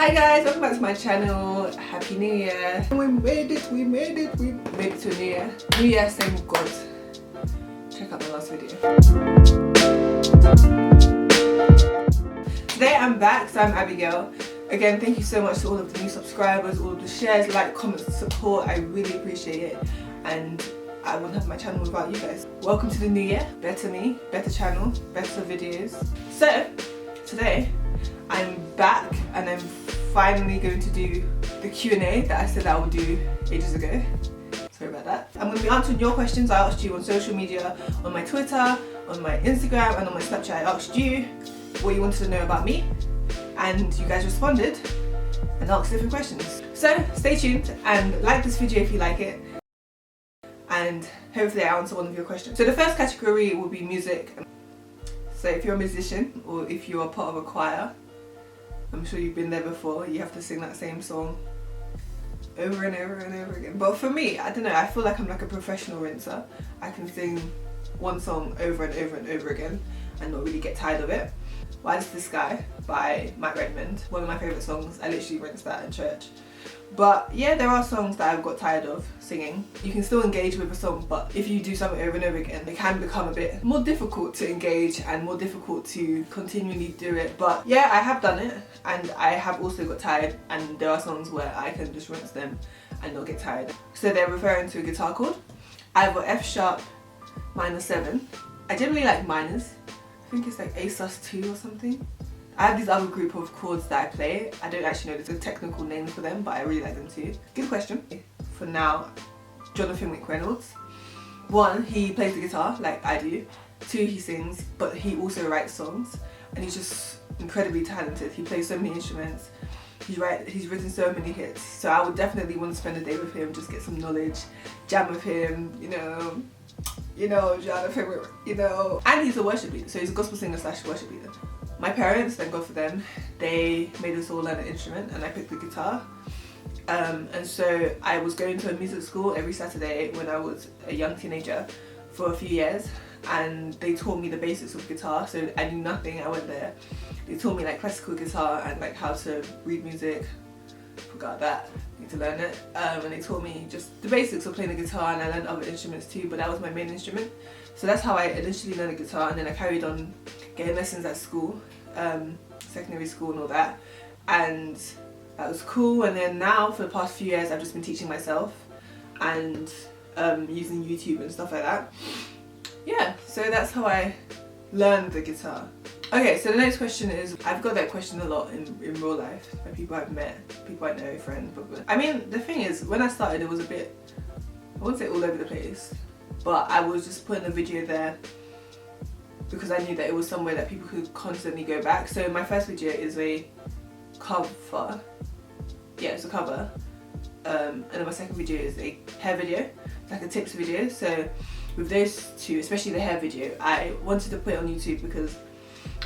Hi guys, welcome back to my channel. Happy New Year. We made it to a New Year. New Year, same with God. Check out the last video. Today I'm back, so I'm Adegail. Again, thank you so much to all of the new subscribers, all of the shares, like, comments, support. I really appreciate it. And I wouldn't have my channel without you guys. Welcome to the new year. Better me, better channel, better videos. So, today I'm back and I'm finally going to do the Q&A that I said I would do ages ago. Sorry about that. I'm going to be answering your questions I asked you on social media, on my Twitter, on my Instagram and on my Snapchat. I asked you what you wanted to know about me and you guys responded and asked different questions. So stay tuned and like this video if you like it, and hopefully I answer one of your questions. So the first category will be music. So if you're a musician or if you're a part of a choir, I'm sure you've been there before, you have to sing that same song over and over and over again. But for me, I don't know, I feel like I'm like a professional rinser. I can sing one song over and over and over again and not really get tired of it. Why Does This Guy by Matt Redmond, one of my favourite songs. I literally rinse that in church. But yeah, there are songs that I've got tired of singing. You can still engage with a song, but if you do something over and over again, it can become a bit more difficult to engage and more difficult to continually do it. But yeah, I have done it and I have also got tired, and there are songs where I can just rinse them and not get tired. So they're referring to a guitar chord. I have got F sharp minor 7. I generally like minors. I think it's like A sus2 or something. I have this other group of chords that I play. I don't actually know the technical names for them, but I really like them too. Good question. For now, Jonathan McReynolds. 1, he plays the guitar like I do. 2, he sings, but he also writes songs, and he's just incredibly talented. He plays so many instruments. He's written so many hits. So I would definitely want to spend a day with him, just get some knowledge, jam with him, you know, Jonathan, and he's a worship leader. So he's a gospel singer / worship leader. My parents, thank God for them, they made us all learn an instrument and I picked the guitar. And so I was going to a music school every Saturday when I was a young teenager for a few years, and they taught me the basics of guitar. So I knew nothing, I went there. They taught me like classical guitar and like how to read music. Forgot that, need to learn it. And they taught me just the basics of playing the guitar, and I learned other instruments too, but that was my main instrument. So that's how I initially learned the guitar, and then I carried on getting lessons at school, secondary school and all that, and that was cool. And then now for the past few years I've just been teaching myself and using YouTube and stuff like that. Yeah, so that's how I learned the guitar. Okay, so the next question is, I've got that question a lot in real life by people I've met, people I know, friends. I mean, the thing is, when I started it was a bit, I wouldn't say all over the place, but I was just putting a video there because I knew that it was somewhere that people could constantly go back. So my first video is a cover. Yeah, it's a cover. And then my second video is a hair video, like a tips video. So with those two, especially the hair video, I wanted to put it on YouTube because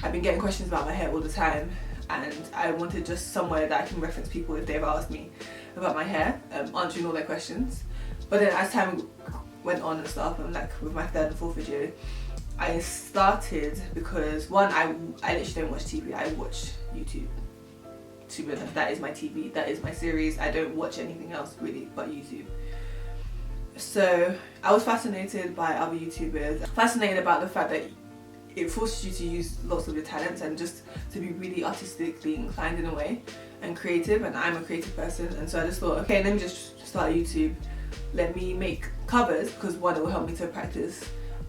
I've been getting questions about my hair all the time, and I wanted just somewhere that I can reference people if they've asked me about my hair, answering all their questions. But then as time went on and stuff, and like with my third and fourth video, I started because one, I literally don't watch TV, I watch YouTube. To be honest, that is my TV, that is my series. I don't watch anything else really but YouTube. So I was fascinated by other YouTubers, fascinated about the fact that it forces you to use lots of your talents and just to be really artistically inclined in a way and creative, and I'm a creative person. And so I just thought, okay, let me just start YouTube. Let me make covers because one, it will help me to practice,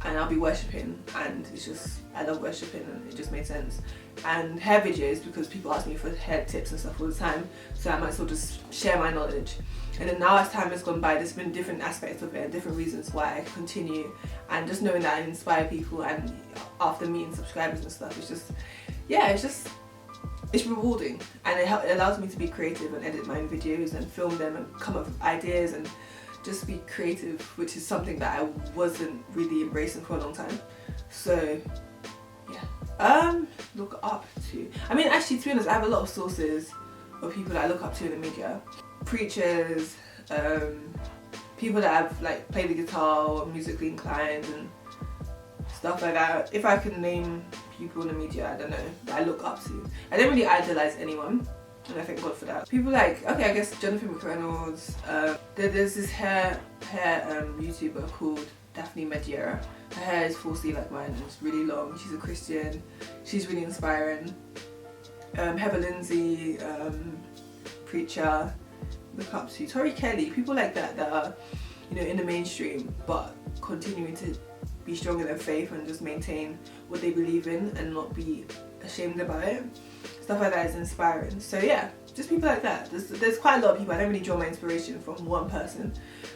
and I'll be worshipping, and it's just, I love worshipping and it just made sense. And hair videos because people ask me for hair tips and stuff all the time, so I might as well just share my knowledge. And then now as time has gone by, there's been different aspects of it and different reasons why I continue, and just knowing that I inspire people and after meeting subscribers and stuff, it's just, yeah, it's rewarding, and it allows me to be creative and edit my own videos and film them and come up with ideas and just be creative, which is something that I wasn't really embracing for a long time. So yeah, look up to, I mean, actually, to be honest, I have a lot of sources of people that I look up to in the media. Preachers, people that have like played the guitar or musically inclined and stuff like that. If I can name people in the media, I don't know, that I look up to. I don't really idolize anyone, and I thank God for that. People like, okay, I guess Jonathan McReynolds. There's this hair YouTuber called Daphne Mediera. Her hair is 4C like mine, and it's really long. She's a Christian. She's really inspiring. Heather Lindsay, preacher. Look up to Tori Kelly. People like that are, you know, in the mainstream, but continuing to be strong in their faith and just maintain what they believe in and not be ashamed about it. Stuff like that is inspiring. So yeah, just people like that. There's quite a lot of people. I don't really draw my inspiration from one person,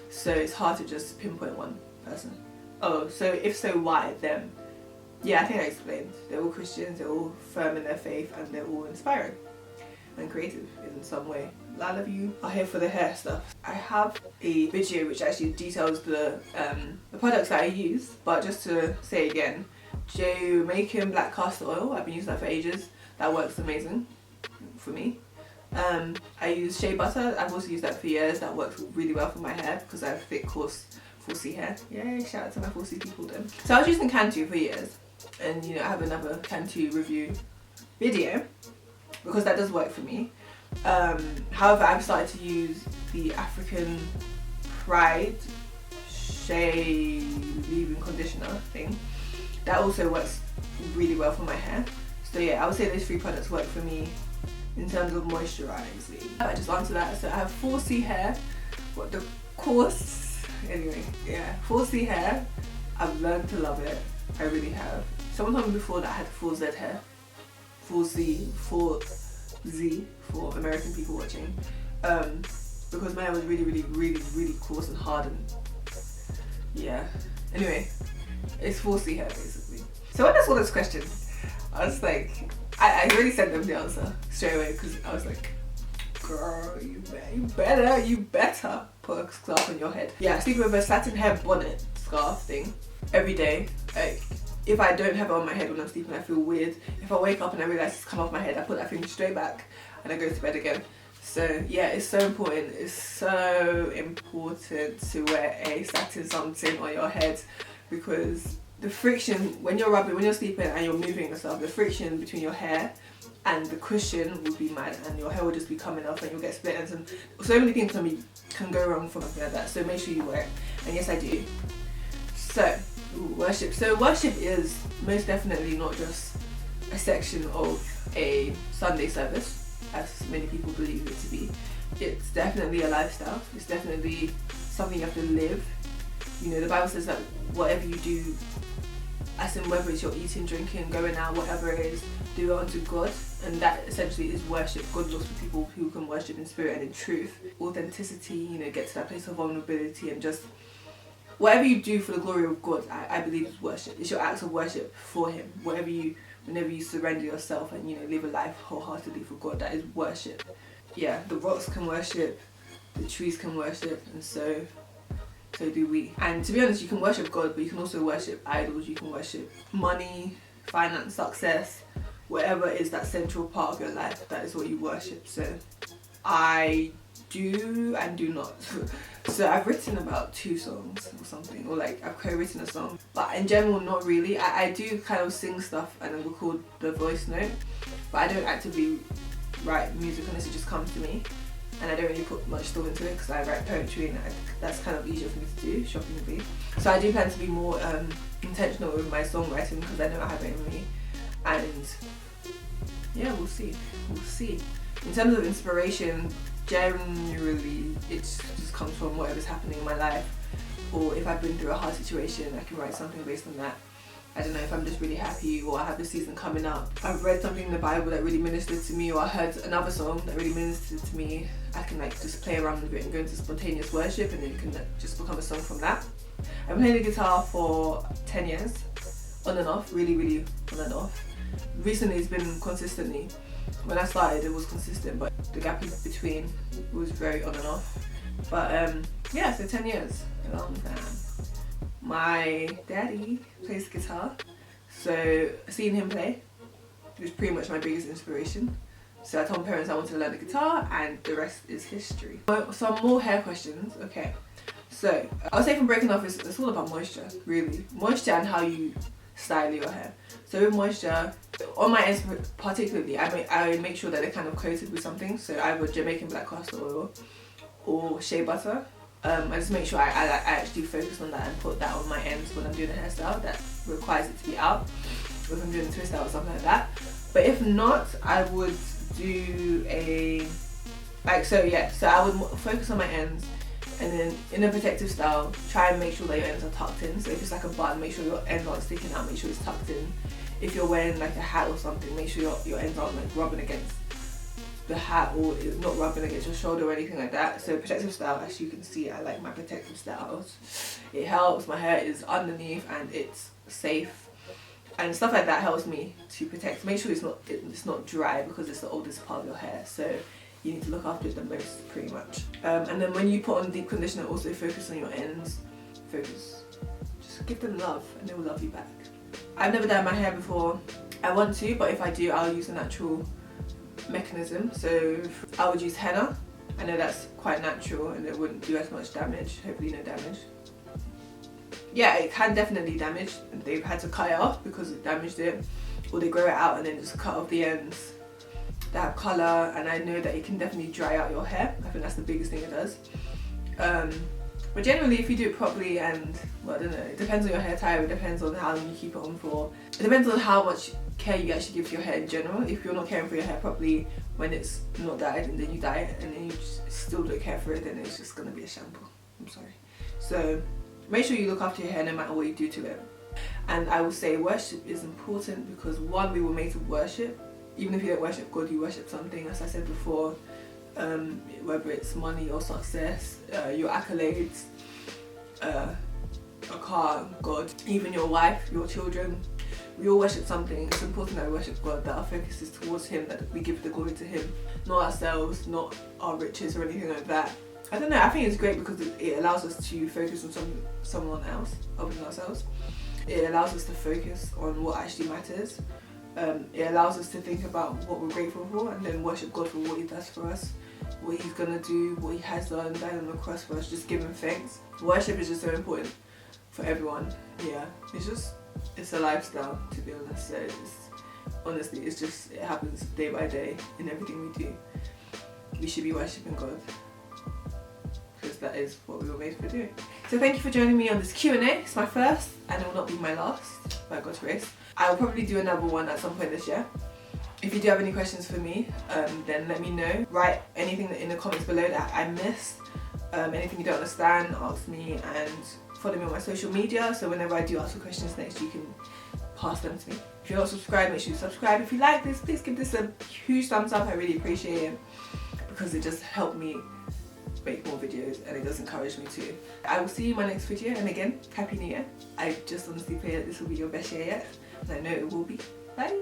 so it's hard to just pinpoint one person. Oh, so if so, why them? Yeah, I think I explained. They're all Christians, they're all firm in their faith, and they're all inspiring and creative in some way. A lot of you are here for the hair stuff. I have a video which actually details the products that I use, but just to say again, Jamaican black castor oil, I've been using that for ages. That works amazing for me. I use shea butter. I've also used that for years. That works really well for my hair because I have thick, coarse 4C hair. Yay, shout out to my 4C people then. So I was using Cantu for years, and you know, I have another Cantu review video because that does work for me. However, I've started to use the African Pride Shea leave-in conditioner thing. That also works really well for my hair. So yeah, I would say those 3 products work for me in terms of moisturising. I just answered that. So I have 4C hair. What the course? Anyway, yeah, 4C hair. I've learned to love it. I really have. Someone told me before that I had 4Z hair. 4Z for American people watching. Because my hair was really coarse and hard and yeah. Anyway, it's 4C hair basically. So when I saw this question, I was like, I really sent them the answer straight away because I was like, girl, you better put a scarf on your head. Yeah, I sleep with a satin hair bonnet scarf thing every day. Like, if I don't have it on my head when I'm sleeping, I feel weird. If I wake up and I realise it's come off my head, I put that thing straight back and I go to bed again. So yeah, it's so important. It's so important to wear a satin something on your head because the friction when you're sleeping and you're moving yourself, the friction between your hair and the cushion will be mad, and your hair will just be coming off, and you'll get split ends, and so many things can go wrong from something like that. So make sure you wear it, and yes, I do. So worship. So worship is most definitely not just a section of a Sunday service, as many people believe it to be. It's definitely a lifestyle. It's definitely something you have to live. You know, the Bible says that whatever you do, as in whether it's your eating, drinking, going out, whatever it is, do it unto God. And that essentially is worship. God looks for people who can worship in spirit and in truth. Authenticity, you know, get to that place of vulnerability, and just whatever you do for the glory of God, I believe is worship. It's your acts of worship for Him. Whenever you surrender yourself and, you know, live a life wholeheartedly for God, that is worship. Yeah, the rocks can worship, the trees can worship, and so do we. And to be honest, you can worship God, but you can also worship idols. You can worship money, finance, success, whatever is that central part of your life. That is what you worship. So I do and do not. So I've written about 2 songs or something, or like I've co-written a song, but in general not really. I do kind of sing stuff and then record the voice note, but I don't actively write music unless it just comes to me. And I don't really put much thought into it because I write poetry, and that's kind of easier for me to do, shockingly. So I do plan to be more intentional with my songwriting because I know I have it in me. And yeah, we'll see. In terms of inspiration, generally it just comes from whatever's happening in my life, or if I've been through a hard situation, I can write something based on that. I don't know, if I'm just really happy, or I have a season coming up, I've read something in the Bible that really ministered to me, or I heard another song that really ministered to me, I can like just play around with it and go into spontaneous worship, and then it can just become a song from that. I've been playing the guitar for 10 years, on and off, really on and off. Recently it's been consistently. When I started it was consistent, but the gap in between was very on and off. But yeah, so 10 years, a long time. My daddy plays guitar, so seeing him play was pretty much my biggest inspiration. So I told my parents I wanted to learn the guitar, and the rest is history. Some more hair questions. Okay, so I would say from breaking off, it's all about moisture, really. Moisture and how you style your hair. So with moisture, on my ends particularly, I make sure that they're kind of coated with something, so either Jamaican black castor oil or shea butter. I just make sure I actually focus on that and put that on my ends when I'm doing a hairstyle that requires it to be out, or if I'm doing a twist out or something like that. But if not, I would do a so I would focus on my ends, and then in a protective style, try and make sure that your ends are tucked in. So if it's like a bun, make sure your ends aren't sticking out, make sure it's tucked in. If you're wearing like a hat or something, make sure your ends aren't like rubbing against the hat, or it's not rubbing against your shoulder or anything like that. So protective style, as you can see, I like my protective styles. It helps, my hair is underneath and it's safe. And stuff like that helps me to protect. Make sure it's not dry, because it's the oldest part of your hair. So you need to look after it the most, pretty much. And then when you put on deep conditioner, also focus on your ends. Focus. Just give them love and they will love you back. I've never dyed my hair before. I want to, but if I do, I'll use a natural mechanism. So I would use henna. I know that's quite natural and it wouldn't do as much damage. Hopefully no damage. Yeah, it can definitely damage. They've had to cut it off because it damaged it. Or they grow it out and then just cut off the ends that have colour, and I know that it can definitely dry out your hair. I think that's the biggest thing it does. But generally, if you do it properly, and well, I don't know, it depends on your hair type, it depends on how long you keep it on for. It depends on how much care you actually give to your hair in general. If you're not caring for your hair properly when it's not dyed, and then you dye it and then you still don't care for it, then it's just gonna be a shampoo. I'm sorry. So make sure you look after your hair no matter what you do to it. And I will say worship is important, because one, we were made to worship. Even if you don't worship God, you worship something, as I said before, whether it's money or success, your accolades, a car, God, even your wife, your children. We all worship something. It's important that we worship God, that our focus is towards Him, that we give the glory to Him, not ourselves, not our riches or anything like that. I don't know, I think it's great because it allows us to focus on someone else other than ourselves. It allows us to focus on what actually matters. It allows us to think about what we're grateful for, and then worship God for what He does for us, what He's gonna do, what He has done, died on the cross for us, just give Him thanks. Worship is just so important for everyone. Yeah, it's a lifestyle, to be honest. So honestly, it happens day by day in everything we do. We should be worshipping God, because that is what we were made for doing. So thank you for joining me on this Q&A. It's my first, and it will not be my last, by God's grace. I will probably do another one at some point this year. If you do have any questions for me, then let me know. Write anything in the comments below that I missed. Anything you don't understand, ask me, and follow me on my social media, so whenever I do ask for questions next, you can pass them to me. If you're not subscribed, make sure you subscribe. If you like this, please give this a huge thumbs up. I really appreciate it, because it just helped me make more videos, and it does encourage me too. I will see you in my next video, and again, Happy New Year. I just honestly pray that this will be your best year yet, and I know it will be. Bye!